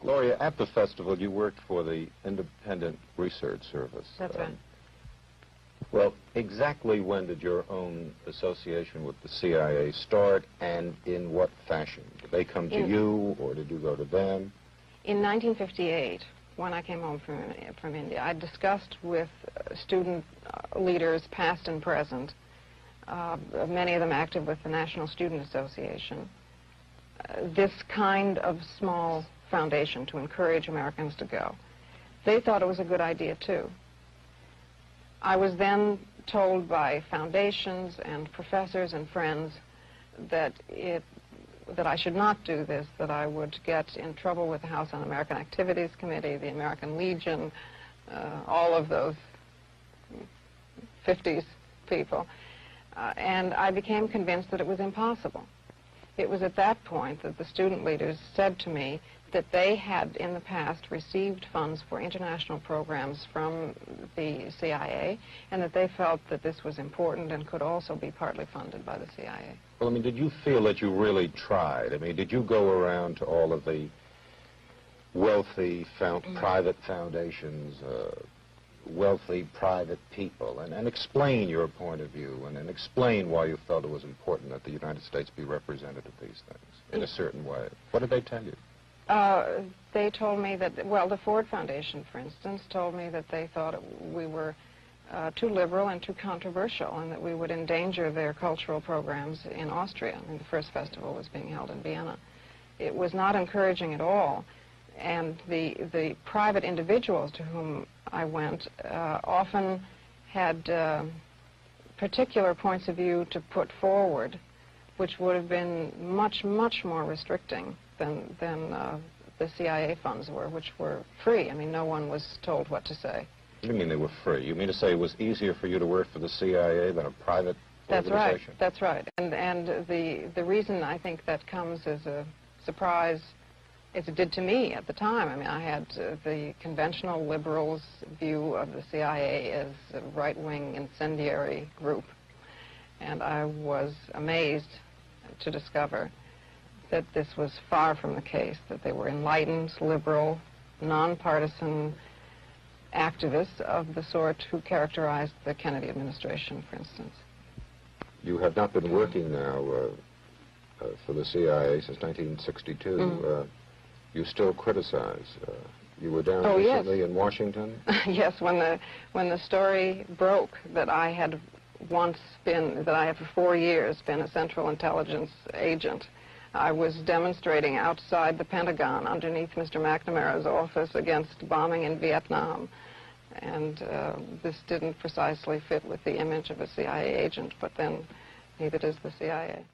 Gloria, at the festival, you worked for the Independent Research Service. That's right. Well, exactly when did your own association with the CIA start, and in what fashion? Did they come to you, or did you go to them? In 1958, when I came home from India, I discussed with student leaders, past and present, many of them active with the National Student Association, this kind of small foundation to encourage Americans to go. They thought it was a good idea, too. I was then told by foundations and professors and friends that I should not do this, that I would get in trouble with the House Un-American Activities Committee, the American Legion, all of those 50s people. And I became convinced that it was impossible. It was at that point that the student leaders said to me that they had in the past received funds for international programs from the CIA, and that they felt that this was important and could also be partly funded by the CIA. Well, I mean, did you feel that you really tried? I mean, did you go around to all of the wealthy private foundations, wealthy private people, and explain your point of view, and explain why you felt it was important that the United States be represented at these things in a certain way? What did they tell you? They told me that, well, the Ford Foundation, for instance, told me that they thought we were too liberal and too controversial, and that we would endanger their cultural programs in Austria. I mean, the first festival was being held in Vienna. It was not encouraging at all, and the private individuals to whom I went often had particular points of view to put forward, which would have been much, much more restricting than the CIA funds were, which were free. I mean, no one was told what to say. You mean they were free? You mean to say it was easier for you to work for the CIA than a private organization? That's right. And the reason I think that comes as a surprise, as it did to me at the time. I mean, I had the conventional liberals' view of the CIA as a right-wing incendiary group, and I was amazed to discover that this was far from the case, that they were enlightened, liberal, nonpartisan activists of the sort who characterized the Kennedy administration, for instance. You have not been working now for the CIA since 1962. You still criticize. You were down recently in Washington? Yes, when the story broke that I had once been, that I had for 4 years been a Central Intelligence agent, I was demonstrating outside the Pentagon underneath Mr. McNamara's office against bombing in Vietnam. And this didn't precisely fit with the image of a CIA agent, but then neither does the CIA.